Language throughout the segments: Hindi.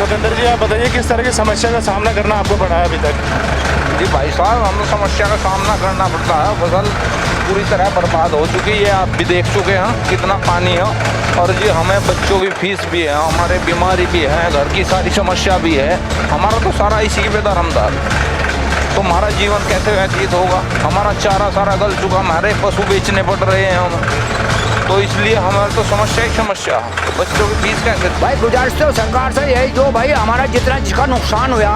सतेंद्र जी, आप बताइए किस तरह की समस्या का सामना करना आपको पड़ा है अभी तक? जी भाई साहब, हमें समस्या का सामना करना पड़ता है। फसल पूरी तरह बर्बाद हो चुकी है, आप भी देख चुके हैं कितना पानी है। और जी हमें बच्चों की फीस भी है, हमारे बीमारी भी है, घर की सारी समस्या भी है। हमारा तो सारा इसी पे धर्मदार। तो हमारा जीवन कैसे व्यतीत होगा? हमारा चारा सारा गल चुका, हमारे पशु बेचने पड़ रहे हैं हम। तो इसलिए हमारी तो समस्या ही समस्या है। तो बच्चों की फीस कैसे? भाई गुजारिश तो सरकार से यही, जो भाई हमारा जितना जिसका नुकसान हुआ,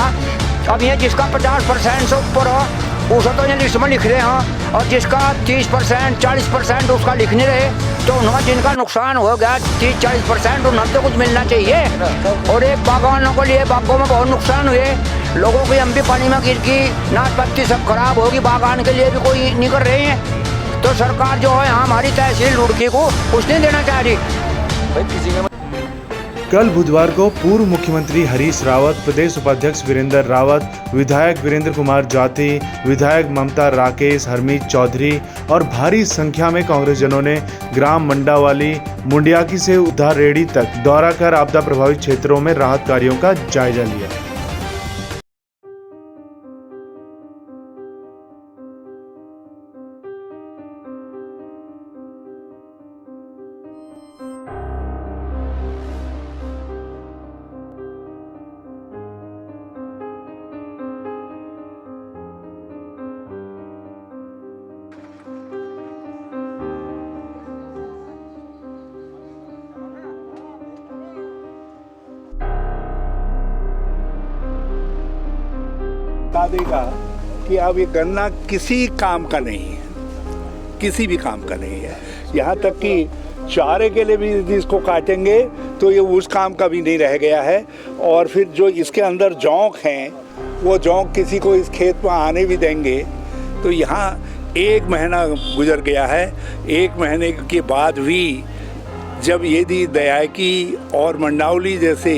अब ये जिसका 50% से ऊपर हो उसे तो ये लिस्ट में लिख रहे हैं, और जिसका 30% 40% उसका लिख नहीं रहे। तो उन्होंने जिनका नुकसान हो गया 30-40% उन्हें तो कुछ मिलना चाहिए। और एक बागवानों के लिए, बागों में बहुत नुकसान हुए, लोगों की अम्बी पानी में गिर की, नाशपाती सब खराब होगी, बागान के लिए भी कोई नहीं कर रहे हैं। तो सरकार जो है हमारी तहसील रुड़की को कुछ नहीं देना चाह रही। कल बुधवार को पूर्व मुख्यमंत्री हरीश रावत, प्रदेश उपाध्यक्ष वीरेंद्र रावत, विधायक वीरेंद्र कुमार जाती, विधायक ममता राकेश, हरमीत चौधरी और भारी संख्या में कांग्रेसजनों ने ग्राम मंडावाली मुंडियाकी से उद्धार रेडी तक दौरा कर आपदा प्रभावित क्षेत्रों में राहत कार्यों का जायजा लिया। बता देगा कि अब ये गन्ना किसी काम का नहीं है, किसी भी काम का नहीं है। यहाँ तक कि चारे के लिए भी इसको काटेंगे तो ये उस काम का भी नहीं रह गया है। और फिर जो इसके अंदर जौंक हैं, वो जौंक किसी को इस खेत में आने भी देंगे तो यहाँ 1 महीना गुजर गया है। 1 महीने के बाद भी जब यदि दयाकी और मंडावली जैसे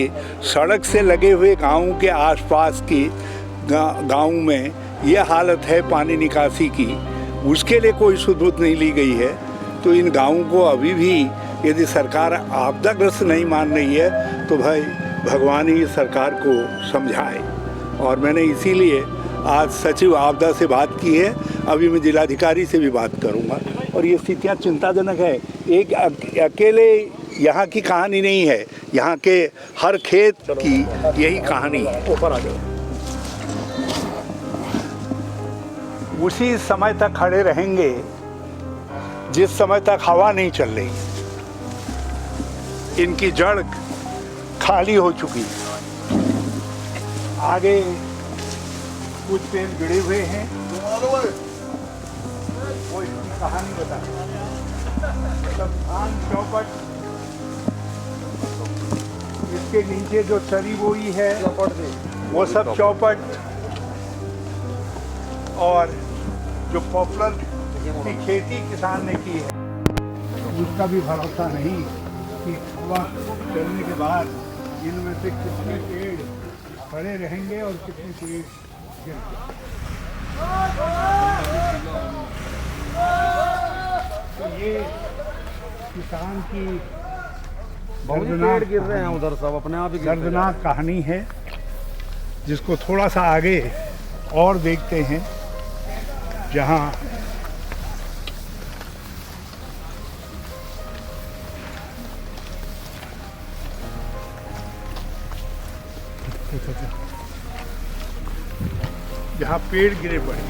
सड़क से लगे हुए गाँव के आसपास की गाँव में यह हालत है पानी निकासी की, उसके लिए कोई सुध नहीं ली गई है। तो इन गाँवों को अभी भी यदि सरकार आपदाग्रस्त नहीं मान रही है तो भाई भगवान ही सरकार को समझाए। और मैंने इसीलिए आज सचिव आपदा से बात की है, अभी मैं जिलाधिकारी से भी बात करूंगा। और ये स्थितियाँ चिंताजनक है। एक अकेले यहाँ की कहानी नहीं है, यहाँ के हर खेत की यही कहानी है। ऊपर आ जाओ। उसी समय तक खड़े रहेंगे जिस समय तक हवा नहीं चल रही। इनकी जड़ खाली हो चुकी है। आगे कुछ पेड़ गिरे हुए हैं, वो इसकी कहानी बता। मतलब धान चौपट, इसके नीचे जो चरी बोई है वो सब चौपट, और जो पॉपुलर की खेती किसान ने की है उसका भी भरोसा नहीं कि हवा चलने के बाद इनमें से कितने पेड़ खड़े रहेंगे और कितने पेड़ गिर तो ये किसान की बहुत पेड़ गिर रहे हैं उधर, सब अपने आप ही दर्दनाक कहानी है, जिसको थोड़ा सा आगे और देखते हैं। जहाँ जहाँ पेड़ गिरे पड़े,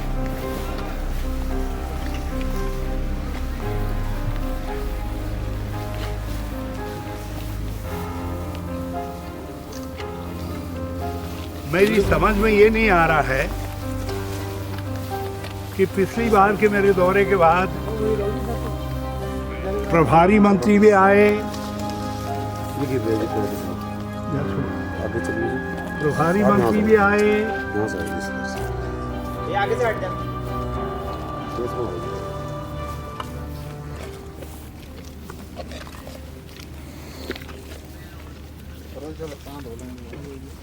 मेरी समझ में ये नहीं आ रहा है कि पिछली बार के मेरे दौरे के बाद प्रभारी मंत्री भी आए, प्रभारी मंत्री भी आए,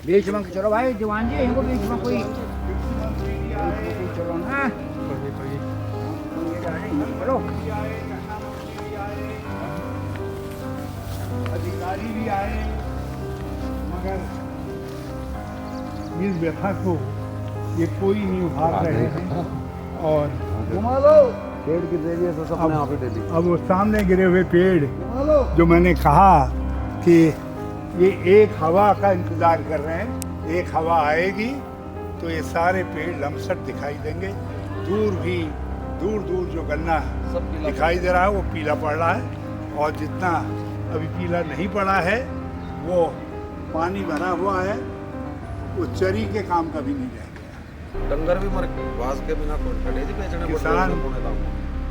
बीच में चलो भाई जवान जी, इनको बीच में कोई चलो ना, चलो। अधिकारी भी आए, मगर इस व्यथा को ये कोई नहीं उठा रहे हैं। और पेड़ गिर रही है तो अपने आप ही डेली। अब वो सामने गिरे हुए पेड़ जो मैंने कहा कि ये एक हवा का इंतज़ार कर रहे हैं, एक हवा आएगी तो ये सारे पेड़ लमसट दिखाई देंगे। दूर दूर जो गन्ना दिखाई दे रहा है वो पीला पड़ रहा है, और जितना अभी पीला नहीं पड़ा है वो पानी भरा हुआ है, वो चरी के काम का भी नहीं रहेगा। डंगर भी मर घास के बिना कटे थी बेचने किसान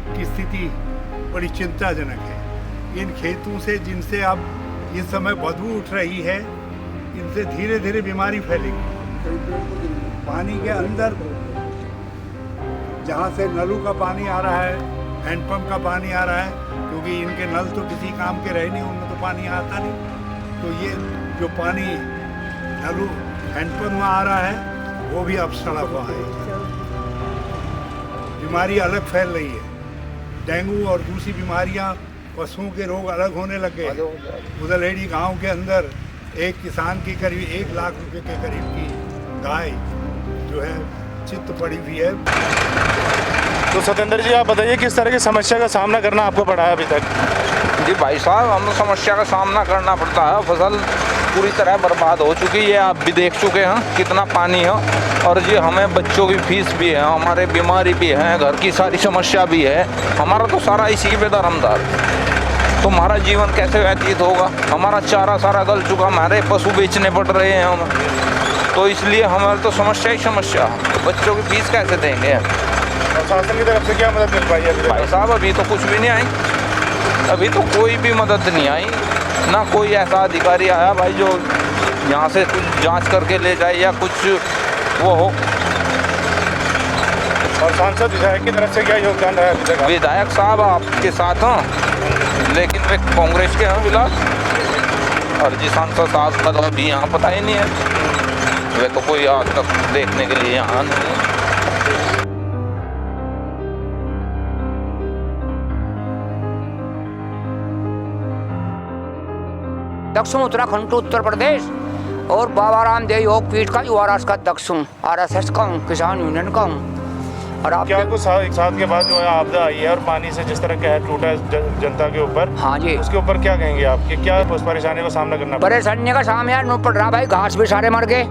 की स्थिति बड़ी चिंताजनक है। इन खेतों से जिनसे अब इस समय बदबू उठ रही है, इनसे धीरे धीरे बीमारी फैलेगी। पानी के अंदर जहाँ से नलों का पानी आ रहा है, हैंडपम्प का पानी आ रहा है, क्योंकि इनके नल तो किसी काम के रहे नहीं, उनमें तो पानी आता नहीं, तो ये जो पानी नलू हैंडपम्प में आ रहा है वो भी अब सड़ा हुआ है। बीमारी अलग फैल रही है, डेंगू और दूसरी बीमारियां, पशुओं के रोग अलग होने लगे। उदलहेड़ी गांव के अंदर एक किसान की करीब 1 लाख रुपए के करीब की गाय जो है चित्त पड़ी हुई है। तो सतेंद्र जी आप बताइए किस तरह की समस्या का सामना करना आपको पड़ा है अभी तक? जी भाई साहब, हमें समस्या का सामना करना पड़ता है। फसल पूरी तरह बर्बाद हो चुकी है, आप भी देख चुके हैं कितना पानी है। और जी हमें बच्चों की फीस भी है, हमारे बीमारी भी है, घर की सारी समस्या भी है। हमारा तो सारा इसी पे दरमदार, तो हमारा जीवन कैसे व्यतीत होगा? हमारा चारा सारा गल चुका, हमारे पशु बेचने पड़ रहे हैं हम, तो इसलिए हमारी तो समस्या ही समस्या। बच्चों की फीस कैसे देंगे? और शासन की तरफ से क्या मदद मिल पाई है अभी तक? भाई साहब अभी तो कुछ भी नहीं आई, अभी तो कोई भी मदद नहीं आई, ना कोई ऐसा अधिकारी आया भाई जो यहाँ से कुछ जांच करके ले जाए या कुछ वो हो। और सांसद विधायक की तरफ से क्या योगदान रहा है अभी तक? विधायक साहब आपके साथ हैं, लेकिन वे कांग्रेस के हैं फिलहाल। और जी सांसद साहब का तो अभी यहाँ पता ही नहीं है, वे तो कोई आज तक देखने के लिए यहाँ नहीं है। दक्षिण उत्तराखंड टू उत्तर प्रदेश और बाबा रामदेव योग पीठ का युवाराष्ट्र का अध्यक्ष हूँ, RSS का हूँ, किसान यूनियन का हूँ। और आप क्या कुछ एक साथ के बाद जो है आपदा आई है और पानी से जिस तरह कहर टूटा है जनता के ऊपर, हाँ जी, उसके ऊपर क्या कहेंगे आप कि क्या उस परेशानी का सामना करना पड़ा? परेशानी का सामना नहीं पड़ रहा भाई। घास भी सारे मर गए,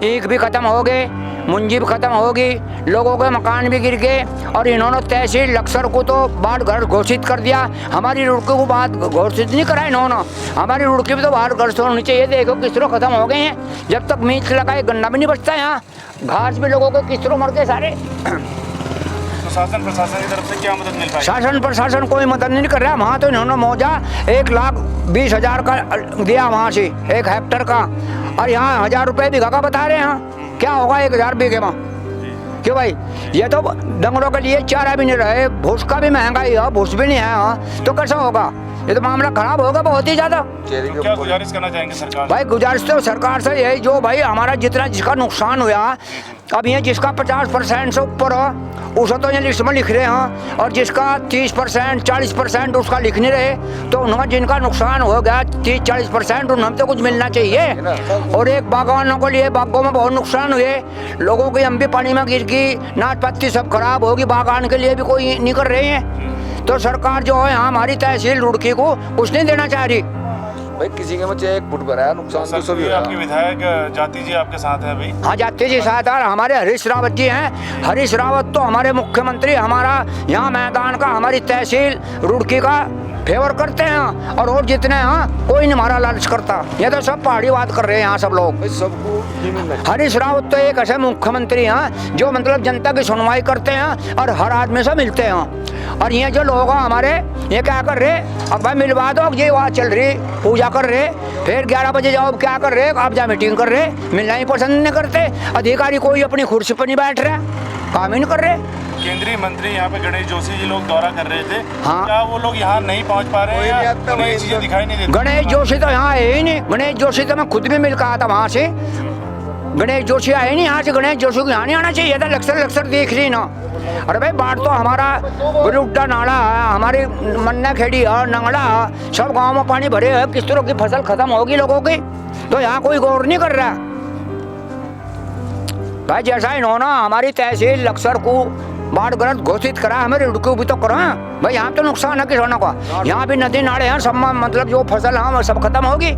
ईख भी खत्म हो गए, मुंजी भी खत्म होगी, लोगों के मकान भी गिर गए। और इन्होंने तहसील लक्सर को तो बाढ़ घर घोषित कर दिया, हमारी रुड़की को बाढ़ घोषित नहीं करा इन्होंने। हमारी रुड़की भी तो बाढ़ घर से होनी चाहिए। देखो किस तरह खत्म हो गए हैं, जब तक मीच लगाए गन्ना भी नहीं बचता यहाँ, घास भी लोगों के किस तरह मर गए सारे। तो शासन प्रशासन की तरफ से क्या मदद मिल पाई? शासन प्रशासन कोई मदद नहीं कर रहा। वहाँ तो इन्होंने मौजा 1,20,000 का दिया वहाँ से 1 हेक्टर का, और यहाँ 1,000 रुपये बीघा का बता रहे हैं। क्या होगा 1,000 बीघे में? क्यों भाई, ये तो डंगरों के लिए चारा भी नहीं रहे, भूस का भी महंगाई है, भूस भी नहीं है, तो कैसा होगा? ये तो मामला खराब होगा बहुत ही ज्यादा। तो क्या गुजारिश करना चाहेंगे सरकार? भाई गुजारिश तो सरकार से यही, जो भाई हमारा जितना जिसका नुकसान हुआ, अब ये जिसका 50% से ऊपर हो उसे तो ये लिस्ट में लिख रहे हैं, और जिसका 30% 40% उसका लिख नहीं रहे, तो उन्हें जिनका नुकसान हो गया 30-40% उन्हें तो कुछ मिलना चाहिए। और एक बागवानों के लिए बागों में बहुत नुकसान हुए, लोगों की हम भी पानी में गिर गई, नाच पत्ती सब खराब होगी, बागान के लिए भी कोई नहीं कर रहे हैं। तो सरकार जो है हमारी तहसील रुड़की को कुछ नहीं देना चाह रही। भाई किसी के बच्चे 1 फुट भरा नुकसान तो सभी हुआ। आपके विधायक जाति जी आपके साथ हैं अभी? हाँ, जाति जी साथ है, हमारे हरीश रावत जी हैं। हरीश रावत तो हमारे मुख्यमंत्री, हमारा यहाँ मैदान का, हमारी तहसील रुड़की का फेवर करते हैं, और जितने हैं कोई नहीं हमारा लालच करता। ये तो सब पहाड़ी बात कर रहे हैं यहाँ सब लोग। सबको हरीश रावत तो एक ऐसे मुख्यमंत्री हैं जो मतलब जनता की सुनवाई करते हैं और हर आदमी से मिलते हैं। और ये जो लोग हैं हमारे, ये क्या कर रहे, अब भाई मिलवा दो, ये वहाँ चल रही पूजा कर रहे, फिर 11 बजे जाओ, क्या कर रहे, आप जा मीटिंग कर रहे, मिलना ही पसंद नहीं करते। अधिकारी कोई अपनी कुर्सी पर नहीं बैठ रहे, काम ही नहीं कर रहे। केंद्रीय मंत्री यहाँ पे गणेश जोशी जी लोग दौरा कर रहे थे, हाँ। क्या वो लोग यहाँ नहीं पहुँच पा रहे हैं या उन्हें चीजें दिखाई नहीं देती? गणेश जोशी तो यहाँ है ही नहीं। गणेश जोशी तो मैं खुद भी मिल कहा था वहाँ से, गणेश जोशी आए नहीं यहाँ से। गणेश जोशी को यहाँ नहीं आना चाहिए था, लक्सर देख रही ना। अरे भाई बाढ़ तो हमारा गुरुड्डा नाला है, हमारी मन्ना खेड़ी है, नंगड़ा है, सब गाँव में पानी भरे है। किस तरह की फसल खत्म होगी लोगों की, तो यहाँ कोई गौर नहीं कर रहा। भाई जैसा इन्होंने हमारी तहसील लक्सर को बाढ़ग्रस्त घोषित करा, हमें रुको भी तो करो भाई। यहाँ तो नुकसान है किसानों का, यहाँ भी नदी नाले हैं सब, मतलब जो फसल है वो सब खत्म होगी।